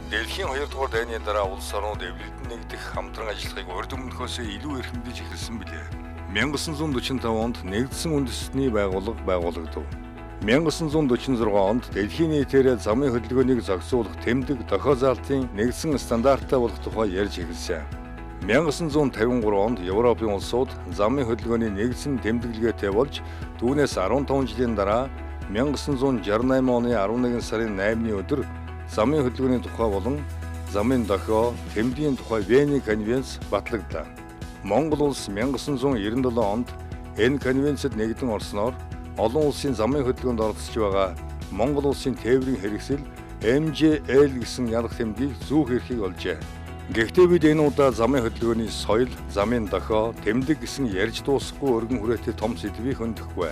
Дэлхийн 2 дугаар дайны дараа улс орнууд эвлэлд нэгдэх хамтран ажиллахыг урд өмнөхөөс илүү эрхэмдэж эхэлсэн билээ. 1945 онд нэгдсэн үндэстний байгууллага байгуулагдав. 1946 онд дэлхийн нийтээр замын хөдөлгөөнийг зохицуулах тэмдэг дохио заалтын нэгдсэн стандарттай болох тухай ярьж эхэлсэн. 1953 онд Европын улсууд замын хөдөлгөөний нэгдсэн тэмдэглэгээтэй болж түүнээс 15 жилийн дараа 1968 оны 11 сарын 8-ны өдөр замын хөдөлгөөний тухай болон замын дохио тэмдгийн тухай Вений конвенц батлагдлаа. Монгол улс 1997 онд энэ конвенцэд нэгдэн орсноор олон улсын замын хөдөлгөөнд оролцож байгаа Монгол улсын тээврийн хэрэгсэл MJL гэсэн ялах тэмдгийг зүүх эрхийг олжээ. Гэхдээ бид энэ удаа замын хөдөлгөөний соёл, замын дохио, тэмдэг гэсэн ярьж дуусахгүй өргөн хүрээтэй том сэдвийг хөндөхгүй.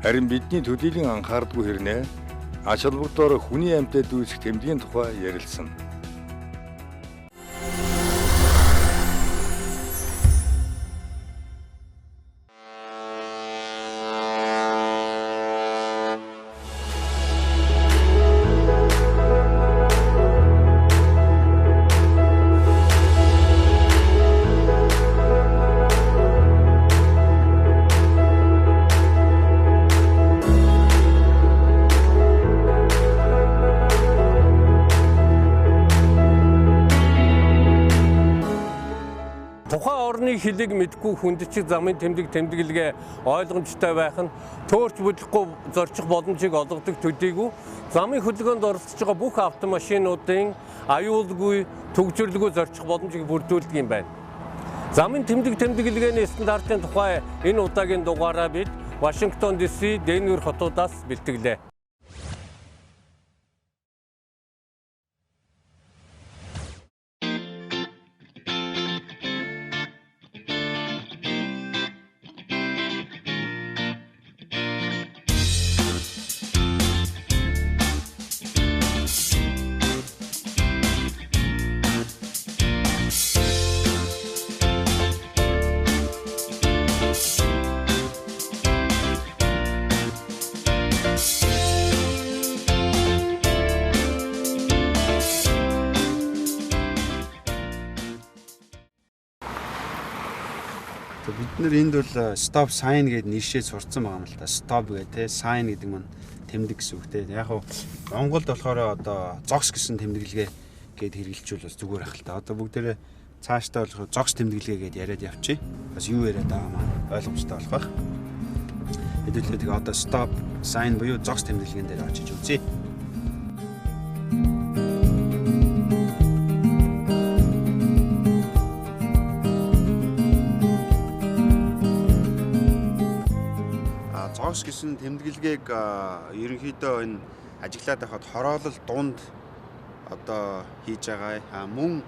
Харин бидний төдийлөн анхаардгүй хэрнээ ач холбогдоор хүний амьтад үүсэх тэмдгийн тухай ярилцсан. Тухайн орны хэлийг мэдгүй хүндчиг замын тэмдэглэгээ ойлгомжтой байх нь төөрч бүлэхгүй зорчих боломжийг олгодог төдийгүй замын хөдөлгөөнд оролцож байгаа бүх автомашинуудын аюулгүй, төгжрлгүй зорчих боломжийг бүрдүүлдэг юм байна. Замын тэмдэглэгээний стандартын тухай энэ удаагийн дугаараа бид Вашингтон DC, Денвер хотуудаас бэлтгэлээ. Бид нар энд бол stop sign гэдэг нийшээ сурцсан байгаа юм л да. Stop гэдэг те sign гэдэг маань тэмдэг гэсэн үг те. Яг нь Монголд болохоор одоо зогс гэсэн тэмдэглэгээ гээд хэрэгжилжүүл бас зүгээр ах л та. Одоо бүгдээрээ цаашдаа болох зогс тэмдэглэгээ гээд яриад явчих. Бас юу яриад байгаа маань ойлгомжтой болох байх. Хэдүүлээ тэгээ одоо stop sign буюу зогс тэмдэглэгэн дээр очиж үзье. Зогс гэсэн тэмдэглэгийг ерөнхийдөө энэ ажиглаад байхад хороолол дунд одоо хийж байгаа. Мөн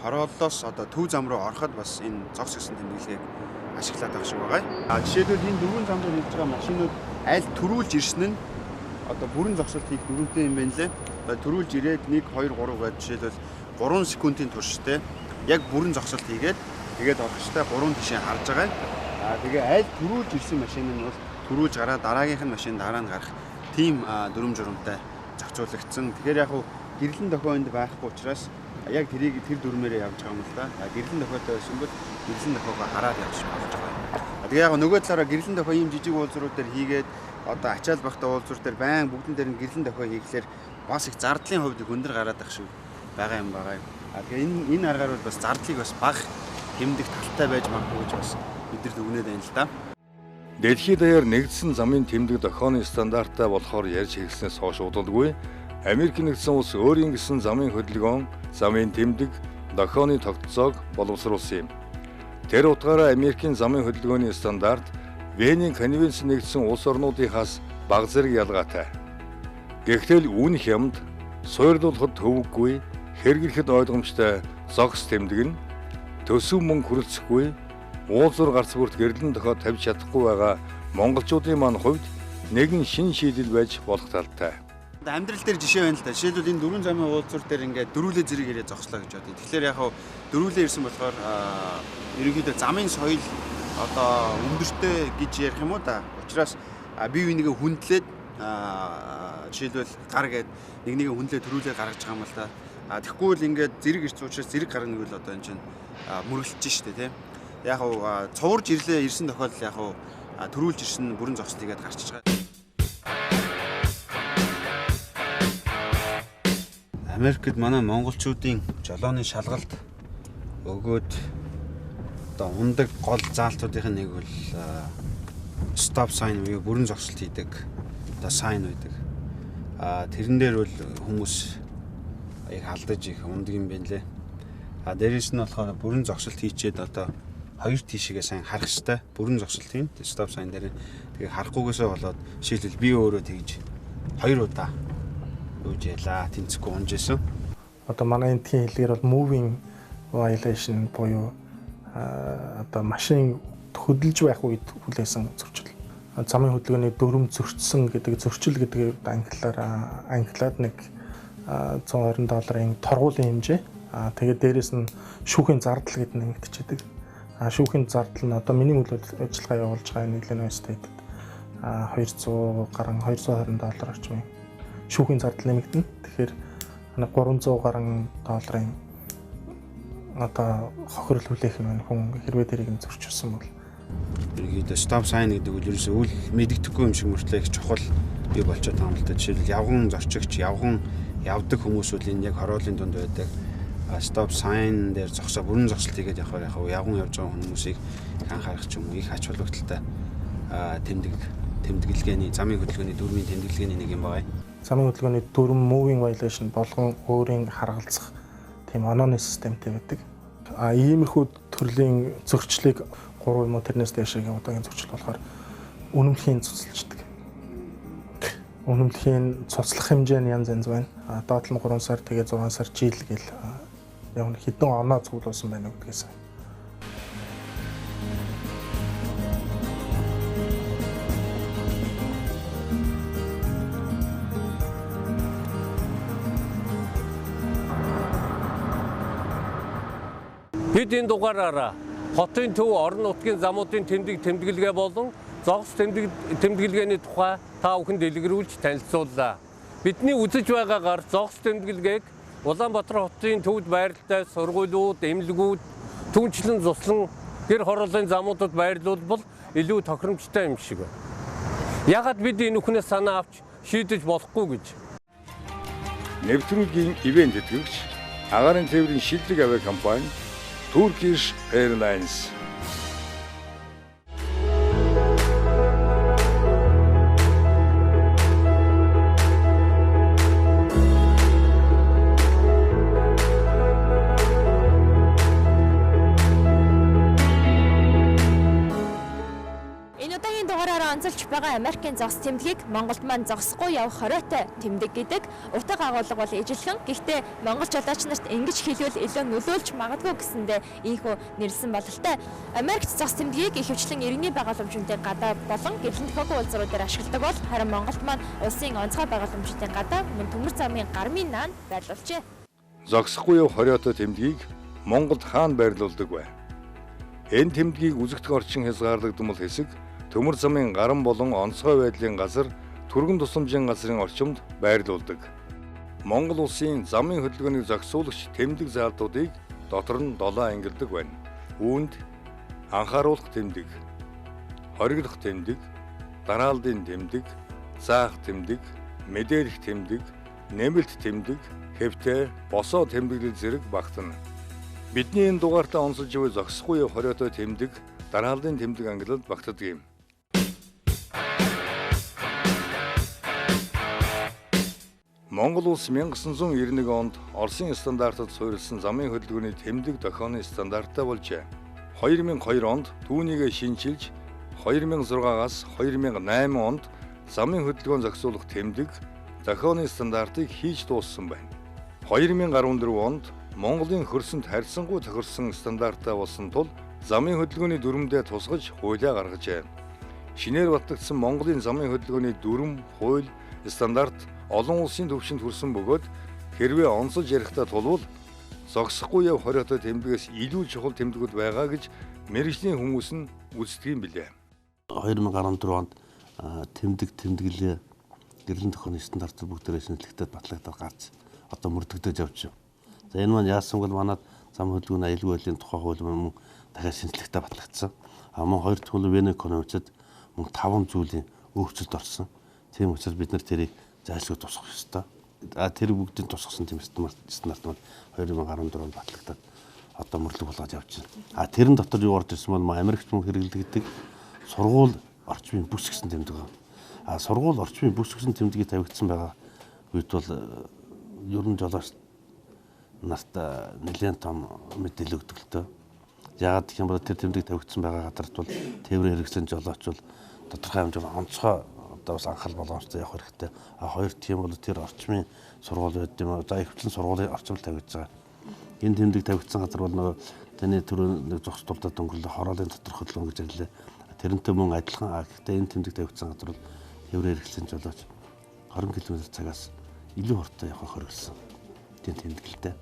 хорооллоос одоо төв зам руу ороход бас энэ зогс гэсэн тэмдэглэгийг ашиглаад байгаа шиг байгаа. Жишээлбэл энэ дөрвөн зам руу хийж байгаа машинууд аль төрүүлж ирсэн нь одоо бүрэн зогсолт хийх дөрвөнтэй юм байна лээ. Төрүүлж ирээд 1 2 3 гэж жишээлбэл 3 секундын турштай яг бүрэн зогсолт хийгээд тэгээд орохчтой 3 тишээ харж байгаа. Тэгээ аль төрүүлж ирсэн машин нь бол төрүүлж гараад дараагийнх нь машин дараа нь гарах тийм дүрм журамтай зохицуулагдсан. Тэгэхээр яг гэрлэн дохионд байхгүй учраас яг тэр дүрмээрээ явж байгаа юм л да. Гэрлэн дохиотой байсан бол гэрлэн дохиогоо хараад явж болж байгаа. Тэгээ яг нөгөө талаараа гэрлэн дохио ийм жижиг уулзрууд дээр хийгээд одоо ачаал багтаа уулзрууд дээр байн бүгдэн дээр нь гэрлэн дохио хийхлээр бас их зардлын хувьд өндөр гараад ах шиг байгаа юм байгаа. Тэгээ энэ аргаар бол бас зардлыг бас бага хэмдэх талтай байж магадгүй гэж бас бидэрт өгнөд байна л да. Дэлхийд даяар нэгдсэн замын тэмдэг дохионы стандарттай болохоор ярьж эхэлснээс хойш удалгүй Америк нэгдсэн улс өөрийн гэсэн замын хөдөлгөөн, замын тэмдэг, дохионы тогтцоог боловсруулсан юм. Тэр утгаараа Америкийн замын хөдөлгөөний стандарт Вений конвенц нэгдсэн улс орнуудынхаас бага зэрэг ялгаатай. Гэхдээ л үн хямд, суйрлуулахад төвөггүй, хэрэглэхэд ойлгомжтой зогс тэмдэг нь төсөв мөнгө хүрэлцэхгүй уулзуур гарц бүрт гэрлэн дохио тавьж чадахгүй байгаа монголчуудын маань хувьд нэгэн шин шийдэл байж болох талтай. Амьдрал дээр жишээ байна л да. Жишээлбэл энэ дөрвөн замын уулзуур дээр ингээд дөрүүлээ зэрэг ирээ зогслоо гэж бодъё. Тэгэхээр яг дөрүүлээ ирсэн болохоор ерөнхийдөө замын соёл одоо өндөртэй гэж ярих юм уу да. Учираас бие бинийгээ хүндлээд жишээлбэл гар гээд нэг хүнлээ төрүүлээ гаргаж байгаа юм л да. Тэгэхгүй л ингээд зэрэг ирц учраас зэрэг гаргана гэвэл одоо энэ чинь мөргөлж штэ тийм. Яг уу цуварж ирсэн тохиолдол яг уу төрүүлж ирсэн бүрэн зогсолт игээд гарчиж байгаа. Америкт манай монголчуудын жолооны шалгалт өгөөд одоо ундаг гол заалтуудын нэг бол stop sign буюу бүрэн зогсолт хийдэг одоо sign байдаг. Тэрэн дээр бол хүмүүс яг алдаж их ундаг юм байна лээ. Дээрээс нь болохоор бүрэн зогсолт хийчээд одоо хоёр тишээгээ сайн харах хэрэгтэй. Бүрэн зогсолт хийн stop sign дээр тэгээ харахгүйгээсээ болоод жишээлбэл би өөрөө тэгж 2 удаа юуж ялаа тэнцэхгүй унжсэн. Одоо манай эндхийн хэлээр бол moving violation буюу одоо машин хөдөлж байх үед хүлээсэн зөрчил. Замын хөдөлгөөний дүрм зөрчсөн гэдэг зөрчил гэдэг англиар нэг $120 торгуулийн хэмжээ. Тэгээд дээрэс нь шүүхийн зардал гэдэг нь нэгтчихэд. Шүүхийн зардал нь одоо миний үйл ажиллагаа явуулж байгаа Illinois State-д $220 орчмын шүүхийн зардал нэмэгдэнэ. Тэгэхээр $300 одоо хохирол хүлээх юм хүн хэрвээ тэрийг нь зөрчилсөн бол ерөнхийдөө stop sign гэдэг үл ерөөсөө үл мэддэхгүй юм шиг мөртлөө их чухал бий болчиход байгаа юм л да. Жишээлбэл явган зорчигч, явдаг хүмүүсүүд энэ яг хорооллын дунд байдаг. Stop sign дээр зогсоо бүрэн зогсолт хийгээд явхаар явган явж байгаа хүмүүсийг анхаарах ч юм уу их ач холбогдолтой тэмдэглэгээний замын хөдөлгөөний дүрмийн тэмдэглэгээний нэг юм байна. Замын хөдөлгөөний дүрм moving violation болгон өөрийн харгалзах тийм онооны системтэй байдаг. Иймэрхүү төрлийн зөрчлийг 3 юм уу тэрнээс дээшээ удаагийн зөрчил болохоор үнэмлэхийн цуцлждаг. Үнэмлэхийн цуцлах хэмжээ нь янз янз байна. Доод нь 3 сар тэгээ 6 сар жил гэл яг хэдэн оноо цуглуулсан байна гэдгээс. Бид энэ дугаараараа хотын төв орон нутгийн замуудын тэмдэглэгээ болон зогс тэмдэглэгээний тухай та бүхэнд дэлгэрүүлж танилцууллаа. Бидний үзэж байгаагаар зогс тэмдэглэгээг Улаанбаатар хотын төвд байралтай сургуулиуд, эмнэлгүүд, түнчлэн цуслан гэр хорооллын замуудад байрлуулбал илүү тохиромжтой юм шиг байна. Яагаад бид энэ бүхнээс санаа авч шийдэж болохгүй гэж. Нэвтрүүлгийн ивент тэтгэгч агаарын тээврийн шилдэг авиакомпани Turkish Airlines. онцолж байгаа Америкийн зогс тэмдгийг Монголд маань зогсохгүй явах хориотой тэмдэг гэдэг утга агуулга бол ижилхэн. Гэхдээ монгол жолооч нарт ингэж хэлвэл илүү нөлөөлж магадгүй гэсэндээ ийхүү нэрлсэн бололтой. Америкт зогс тэмдгийг ихэвчлэн иргэний байгууламжуудын гадаа болон гэрлэн төхөөгүй улсуудаар ашигладаг бол харин Монголд маань улсын онцгой байгууламжуудын гадаа мөн төмөр замын гармын наан байрлуулжээ. Зогсохгүй явах хориотой тэмдгийг Монголд хаана байрлуулдаг вэ? Энэ тэмдгийг үзэгдэх орчин хязгаарлагдмал хэсэг төмөр замын гарам болон онцгой байдлын газар түргэн тусламжийн газрын орчимд байрлуулдаг. Монгол улсын замын хөдөлгөөнийг зохицуулагч тэмдэг заалтуудыг дотор нь 7 ангилдаг байна. Үүнд анхааруулах тэмдэг, хоригдох тэмдэг, дарааллын тэмдэг, заах тэмдэг, мэдээлэх тэмдэг, нэмэлт тэмдэг, хэвтэ, босоо тэмдэглэл зэрэг багтана. Бидний энэ дугаартаа онцолж буй зогсохгүй явах хориотой тэмдэг, дарааллын тэмдэг ангилалд багтдаг юм. Монгол улс 1991 онд Оросын стандартад суурилсан замын хөдөлгөөний тэмдэг дохионы стандарттай болжээ. 2002 онд түүнийг шинжилж 2006-аас 2008 онд замын хөдөлгөөн зохицуулах тэмдэг дохионы стандартыг хийж дууссан байна. 2014 онд Монголын хөрсөнд харьцангуй тохирсон стандарттай болсон тул замын хөдөлгөөний дүрмдээ тусгаж хуулиа гаргажээ. Шинээр батлагдсан Монголын замын хөдөлгөөний дүрм, хууль, стандарт олон улсын түвшинд хүрсэн бөгөөд хэрвээ онцолж ярихдаа тулвал зогсохгүй явах хориотой тэмдгээс илүү чухал тэмдгүүд байгаа гэж мэргэжлийн хүмүүс нь үздэг юм билээ. 2014 онд тэмдэглээ гэрлэн тохионы стандарт бүгдээрээ шинжлэхтэй батлагдаад гарч одоо мөрдөгдөж явж байна. За энэ маань яасан бол манад зам хөдөлгөөний аюулгүй байдлын тухай хууль мөн дахиад шинжлэхтэй батлагдсан. Мөн хоёр дахь нь Вене экономичд мөн 5 зүйлийн өөрчлөлт орсон. Тийм учраас бид нар тэрийг зайлшгүй тусгах ёстой. Тэр бүгдийг тусгасан тийм стандарт маань 2014 онд батлагдаад одоо мөрлөг болгож явж байна. Тэрэн дотор юу орж ирсэн бол Америкч мөн хэрэглэгддэг сургууль орчмын бүс гэсэн тэмдэг байна. Сургууль орчмын бүс гэсэн тэмдгийг тавигдсан байгаа үед бол ер нь жолооч нарт нэлээд том мэдээлэл өгдөг л дөө. Яагаад гэх юм бол тэр тэмдэг тавигдсан байгаа газарт бол тээврийн хэрэгсэл жолооч бол тодорхой хэмжээний онцгой одоо бас анхаарал болгоомжтой явах хэрэгтэй. Хоёр тийм бол тэр орчмын сургууль байд юм. За ихвчлэн сургуулийн орчмол тавигдж байгаа. Энэ тэмдэг тавигдсан газар бол нөгөө таны түрүү нэг зогс дурдаад өнгөрлөө хороолын дотор хөдөлгөөн гэж хэллээ. Тэрнтэй мөн адилхан. Гэхдээ энэ тэмдэг тавигдсан газар бол тээврийн хэрэгсэл жолооч 20 км/цагаас илүү хурдтай явах хоригдсан. Тийм тэмдэглэлтэй.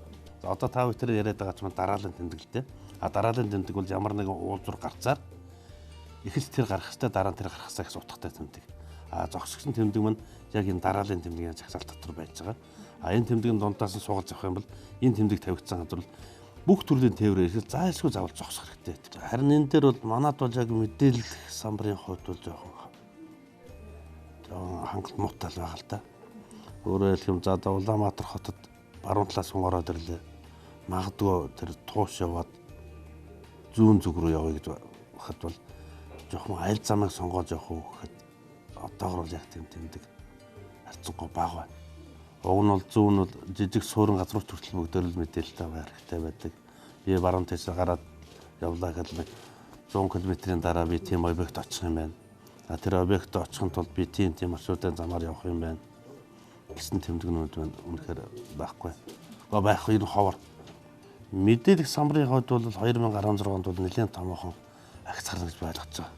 За одоо та бүхэн яриад байгаа ч маань дараалал тэмдэглэлтэй. Дараалал тэмдэг бол ямар нэгэн уулзуур гарцаар эхэлж тэр гарах хэвээр дараа нь тэр гарах хэвээр гэсэн утгатай тэмдэг. Зогсгосон тэмдэг маань яг энэ дараалын тэмдгийн жагсаал дотор байж байгаа. Энэ тэмдгийн дундаас нь суугаж авах юм бол энэ тэмдэг тавигдсан газар бүх төрлийн тээврээр ихэд зайлшгүй заавал зогсох хэрэгтэй. Харин энэ дээр бол манад бол яг мэдээлэл самбарын хувьд бол жоохон хангалт муутай байгаа л да. Өөрөөр хэлэх юм за Улаанбаатар хотод баруун талаас хүн ороод ирлээ. Магадгүй тэр тууш яваад зүүн зүг рүү явъя гэж хад бол жоохон айл замыг сонгоод явах уу гэхэд одоогор яг тийм тэмдэг харьцангуй бага байна. Уг нь бол зүүн бол жижиг суурин газрууд хүртэл бүгдээр л мэдээлэлтэй байх хэрэгтэй байдаг. Би баруун тийш гараад явлаа гэхэд 100 км-ийн дараа би тийм объект очих юм байна. Тэр объект очихын тулд би тийм маршрутын замаар явах юм байна гэсэн тэмдэгнүүд байна. Үнэхээр байхгүй. Байхгүй энэ ховор. Мэдээлэл самбарын хувьд бол 2016 онд бол нэлээд томоохон агц гарна гэж ойлгож байгаа.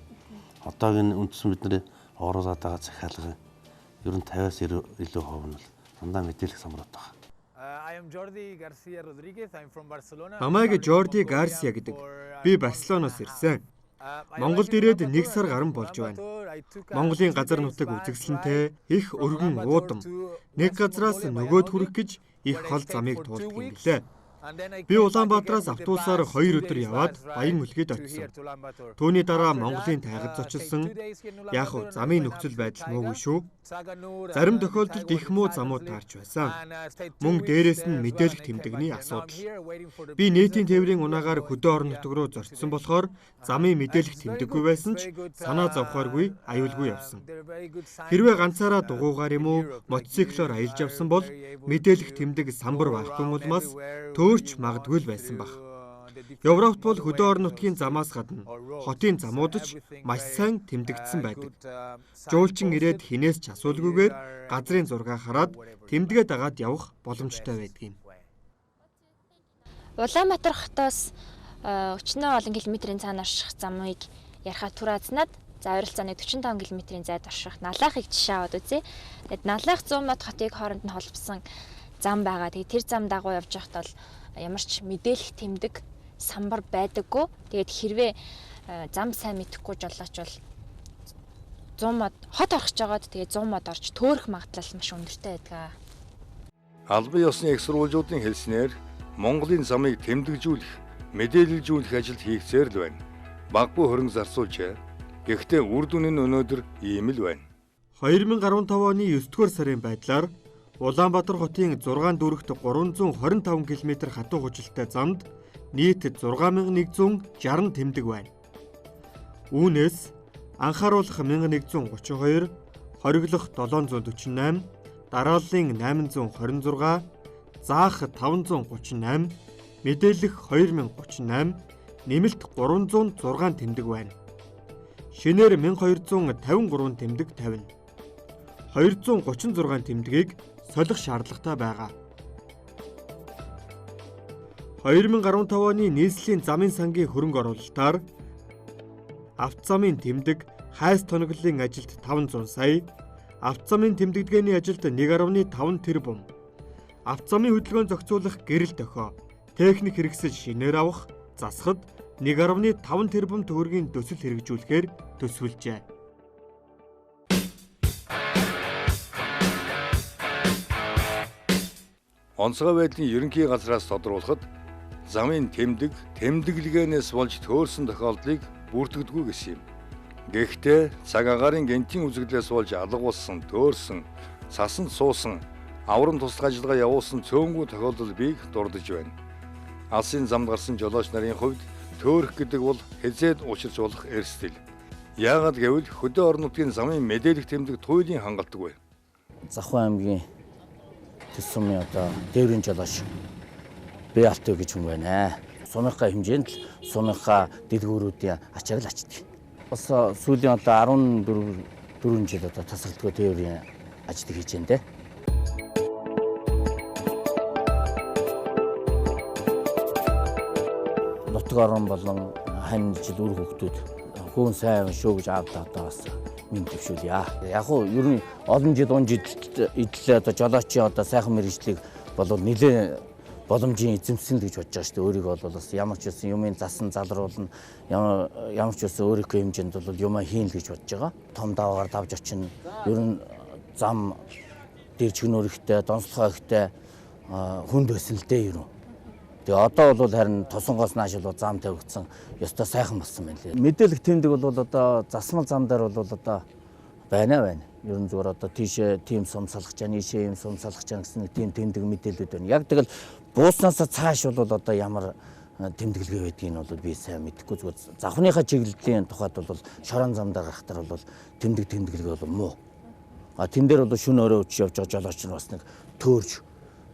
Одоогийн үндсэн бидний оруулаад байгаа захиалгын ер нь 50-аас илүү хувь нь бол дандаа мэдээлэл самбарууд байгаа. Намайг Жорди Гарсия гэдэг. Би Барселоноос ирсэн. Монголд ирээд 1 сар гарсан болж байна. Монголын газар нутаг үзэсгэлэнтэй их өргөн уудам. Нэг газраас нөгөөд хүрэх гэж их хол замыг туулдаг юм билээ. Би Улаанбаатараас автобусаар 2 өдөр яваад Баян үлгээд очив. Түүний дараа Монголын тайгад зочилсон. Яг уу замын нөхцөл байдал муугүй шүү. Зарим тохиолдолд их муу замууд таарч байсан. Мөн дээрээс нь мэдээлэх тэмдэгний асуудал. Би нийтийн тээврийн унаагаар хөдөө орон нутаг руу зорчсон болохоор замын мэдээлэх тэмдэггүй байсан ч санаа зовхооргүй аюулгүй явсан. Хэрвээ ганцаараа дугуйгаар юм уу мотоциклоор аялж явсан бол мэдээлэх тэмдэг самбар байхгүй улмаас төөрч магадгүй л байсан баг. Европт бол хөдөө орон нутгийн замаас гадна хотын замууд ч маш сайн тэмдэгдсэн байдаг. Жуулчин ирээд хинээс ч асуулгүйгээр газрын зураг хараад тэмдэгээ дагаад явах боломжтой байдаг юм. Улаанбаатар хотоос өчнөө олон километрийн цаана орших замыг ярихад түр азнаад за ойролцоогоо 45 км-ийн зайд орших Налайхыг жишээ аваад үзье. Тэгэд Налайх 100 мод хотыг хооронд нь холбосон зам байгаа. Тэгээд тэр зам дагуу явж байхад бол ямар ч мэдээлэх тэмдэг самбар байдаггүй. Тэгээд хэрвээ зам сайн мэдэхгүй жолооч бол 100 мод хот орхиж байгаад тэгээд 100 мод орж төөрөх магадлал маш өндөртэй байдаг. Албан ёсны их сурвалжуудын хэлснээр Монголын замыг тэмдэглэжүүлэх, мэдээлэлжүүлэх ажил хийгцээр л байна. Баггүй хөрөнгө зарцуулж. Гэхдээ үр дүн нь өнөөдөр ийм л байна. 2015 оны 9-р сарын байдлаар Улаанбаатар хотын 6 дүүрэгт 325 км хатуу хужилттай замд нийт 6160 тэмдэг байна. Үүнээс анхааруулах 1132, хориглох 748, дарааллын 826, заах 538, мэдээлэх 2038, нэмэлт 306 тэмдэг байна. Шинээр 1253 тэмдэг тавина. 236 тэмдгийг солих шаардлагатай байгаа. 2015 оны нийслэлийн замын сангийн хөрөнгө оруулалтаар автозамын тэмдэг хайс тоноглолын ажилд 500 сая, автозамын тэмдэгдэгээний ажилд 1.5 тэрбум, автозамын хөдөлгөөн зохицуулах гэрэл дохио, техник хэрэгсэл шинээр авах, засахад 1.5 тэрбум төгрөгийн төсөл хэрэгжүүлэхээр төсвөлжээ. Онцгой байдлын ерөнхий газраас тодруулахад замын тэмдэглэгээнээс болж төөрсөн тохиолдлыг бүртгэдэггүй гэсэн юм. Гэхдээ цаг агаарын гэнтийн үзэгдлээс болж алга болсон, төөрсөн, сасанд суусан, аврам туслах ажиллагаа явуулсан цөөнгүй тохиолдол бийг дурдж байна. Алсын замд гарсан жолооч нарын хувьд төөрөх гэдэг бол хэзээд учирч болох эрсдэл. Яагаад гэвэл хөдөө орон нутгийн замын мэдээлэх тэмдэг туйлын хангалтгүй. Завхан аймгийн төс сумын одоо дээврийн жолооч бие алтай гэж хүн байна. Сумынхаа хэмжээнд л сумынхаа дэлгүүрүүдийн ачааг л ачдаг. Бас сүүлийн одоо 14 жил одоо тасралтгүй дээврийн ажил хийж байна те. Нутаг орон болон хань жил үр хөвгтүүд хөөн сайн шүү гэж аавдаа одоо бас мэдвшүүлье. Яг уу ер нь олон жил идэл одоо жолоочийн одоо сайхан мэргэжлийг болов нэлээ боломжийн эзэмсэн гэж бодож байгаа шүү дээ. Өөрийгөө бол бас ямар ч үсэн юмын засан залруулна, ямар ч үсэн өөрийнхөө хэмжээнд бол юмаа хийн л гэж бодож байгаа. Том даваагаар давж очино. Ер нь зам дээр чигнөөрхтэй, донцлогоо ихтэй хүнд байсан л дээ ер нь. Тэгээ одоо бол харин тосонгоос нааш бол зам тавигдсан. Ёстой сайхан болсон байна лээ. Мэдээлэх тэмдэг бол одоо засмал зам дээр бол одоо байна. Ер нь зүгээр одоо тийшээ тийм сум салгаж чана, ийшээ ийм сум салгаж чана гэсэн нэг тийм тэмдэг мэдээлүүд байна. Яг тэгэл бууснаас цааш бол одоо ямар тэмдэглэгээ байдгийг нь бол би сайн мэдэхгүй. Зүгээр завхныхаа чиглэлийн тухайд бол шорон замдаа гарахтар бол тэмдэглэгээ бол муу. Тэн дээр бол шүн өрөө өч явж байгаа жолооч нь бас нэг төөрж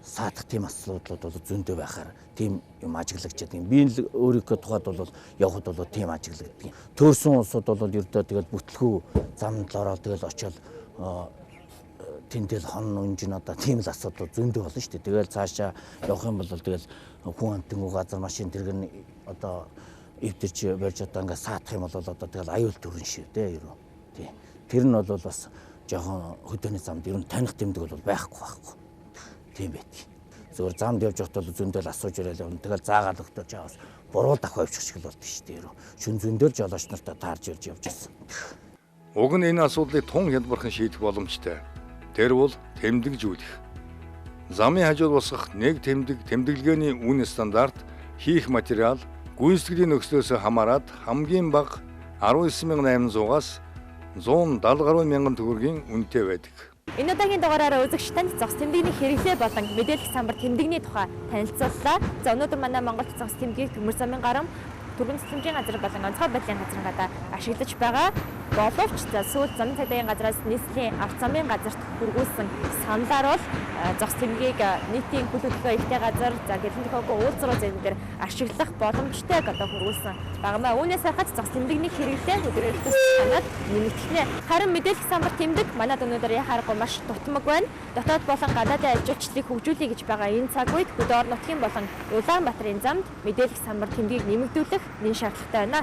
саадах тийм асуудлууд бол зөндөө байхаар тийм юм ажиглагддаг юм. Би л өөрийнхөө тухайд бол явхад бол тийм ажиглагддаг. Төөрсөн улсууд бол ердөө тэгэл бүтлгүй замд л ороод тэгэл очиод тэндэл хон унжин одоо тийм л асуудал зөндөө болно шүү дээ. Тэгэл цаашаа явах юм бол тэгэл хүн амтны газар машин тэргэн одоо эвдэрч барьж одоо ингээ саадах юм бол одоо тэгэл аюул төрөн шүү дээ ерөө. Тий. Тэр нь бол бас жоохон хөдөөний замд ер нь таних тэмдэг бол байхгүй. Тийм байдаг. Зөвхөн замд явж байхад бол зөндөл асууж ирэл юм. Тэгэл заагаал өгтөж аваас буруул давхай авчих шиг л болд шүү дээ. Шүн зөндөл жолооч нартай таарж ирж явж байсан. Уг нь энэ асуудлыг тун хялбархан шийдэх боломжтой. Тэр бол тэмдэгжүүлэх. Замын хажууд босгох нэг тэмдэглэгээний үн стандарт хийх материал гүйцэтгэлийн нөхцлөөс хамаарат хамгийн бага 19,800-аас 170 гаруй мянган төгрөгийн үнэтэй байдаг. Энэ удаагийн дугаараараа үзэгч танд зогс тэмдэгний хэрэглээ болон мэдээлэх самбар тэмдэгний тухай танилцууллаа. За өнөөдөр манай Монголд зогс тэмдгийг төмөр замын гарам, түргэн цэцлэмжийн газар болон онцгой байдлын газрын гадаа ашиглаж байгаа. Боловч сүүл замын цагдаагийн газраас нийслэлийн авто замын газарт хүргүүлсэн саналаар бол зогс тэмдгийг нийтийн хөл хөдөлгөөн ихтэй газар, за гэрлийн тохиолгүй уулзруу зэвнээр ашиглах боломжтойг одоо хүргүүлсэн багмаа. Үүнээс харахад зогс тэмдэгний хэрэглээ өдрөөлтөс санаад нэмэгдэнэ. Харин мэдээлэх самбар тэмдэг манайд өнөөдөр яхааргүй маш дутмаг байна. Дотоод болон гадаадын ажилчлалыг хөгжүүлэе гэж байгаа энэ цаг үед хөдөө орон нутгийн болон Улаанбаатарын замд мэдээлэх самбар тэмдгийг нэмэгдүүлэх нэн шаардлагатай байна.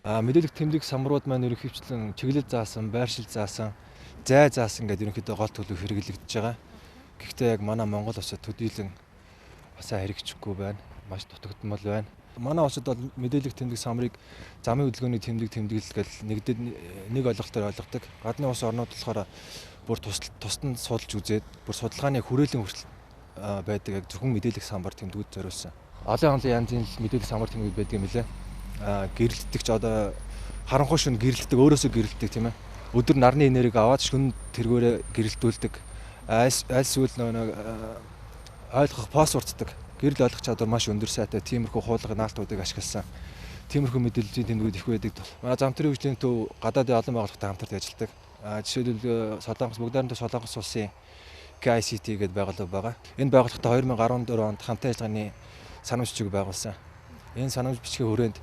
Мэдээлэх тэмдэг самбарууд маань ерөнхийдөө чиглэл заасан, байршил заасан, зай заасан гэдэг ерөнхийдөө гол төлөв хэрэглэгдэж байгаа. Гэхдээ яг манай Монгол улсад төдийлөн басаа хэрэгжихгүй байна. Маш дутагдмал байна. Манай улсад бол мэдээлэх тэмдэг самбарыг замын хөдөлгөөний тэмдэглэл гэж нэг ойлголтоор ойлгодог. Гадны улс орнууд болохоор бүр тусдад судалж үзээд бүр судалгааны хүрээлэн хүртэл байдаг яг зөвхөн мэдээлэх самбар тэмдгүүд зориулсан. Олон янзын мэдээлэх самбар тэмдэг байдаг юм лээ. Гэрэлтдэг ч одоо харанхуй шөнө гэрэлтдэг, өөрөөсөө гэрэлтдэг тийм ээ. Өдөр нарны энергийг аваад шөнө тэргээрээ гэрэлтүүлдэг. Аль эсвэл ойлгох пассвортдаг. Гэрэл ойлгох чадвар маш өндөр сайтай тиймэрхүү хуулгын наалтуудыг ашигласан. Тиймэрхүү мэдээллийн тэмдгүүд их байдаг. Манай зам төрийн хөгжлийн төв гадаадын олон байгууллагатай хамтарч ажилладаг. Жишээлбэл Солонгос, Бүгдээрэнтэй Солонгос улсын KICT гэдэг байгууллага байгаа. Энэ байгууллагатай 2014 онд хамтын ажиллагааны санамж бичиг байгуулсан. Энэ санамж бичгийн хүрээнд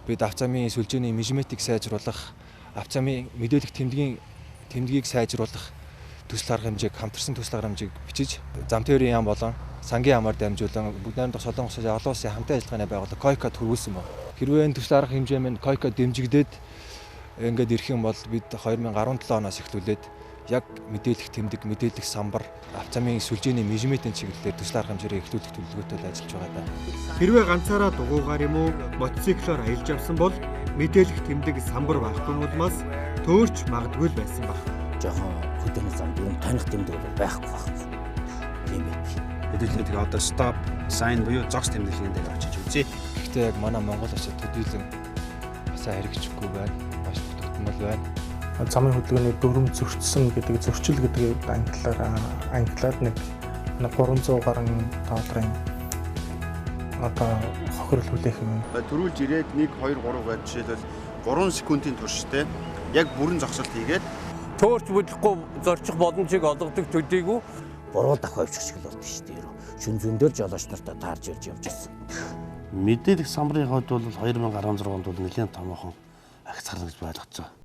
бид авто замын сүлжээний менежментийг сайжруулах, авто замын мэдээлэх тэмдгийг сайжруулах төсөл арга хэмжээг, хамтарсан төсөл арга хэмжээг бичиж, зам тээврийн яам болон сангийн яамаар дамжуулан Бүгдээрэнтэй Солонгос олон улсын хамтын ажиллагааны байгууллага KOICA-д хүргүүлсэн байна. Хэрвээ энэ төсөл арга хэмжээ маань KOICA дэмжигдээд ингээд ирэх юм бол бид 2017 оноос эхлүүлээд яг мэдээлэх тэмдэг, мэдээлэх самбар, авто замын сүлжээний менежментийн чиглэлээр төсөл арга хэмжээрээ эхлүүлэх төлөвлөгөөтэй ажиллаж байгаа даа. Хэрвээ ганцаараа дугуйгаар юм уу мотоциклоор аялж явсан бол мэдээлэх тэмдэг самбар багтун улмаас төөрч магадгүй байсан баг. Жохон замд ер нь таних тэмдэг бол байхгүй байна. Тийм байт. Хэдүүлээ тэгээ одоо stop sign буюу зогс тэмдэглэгийн дээр очиж үзье. Гэхдээ яг манай Монгол улсад төдийлөн басаа хэрэгжихгүй байна. Маш тогтмол байна. Замын хөдөлгөөний дүрм зөрчсөн гэдэг зөрчил гэдэг англиар нэг 300 гаруй долларын одоо хохирол хүлээх юм. Төрүүлж ирээд 1 2 3 гэж жишээлбэл 3 секундын турштай яг бүрэн зогсолт хийгээд Төөрч бүлэхгүй зорчих боломжийг олгодог төдийгүй Буруу давхай авчих шиг л болд шүү дээ. Шүн зөндөө жолооч нартай таарж ирж явж ирсэн. Мэдээлэх самбарын хувьд бол 2016 онд бол нэлээд томоохон ахицгарна гэж ойлгож байгаа.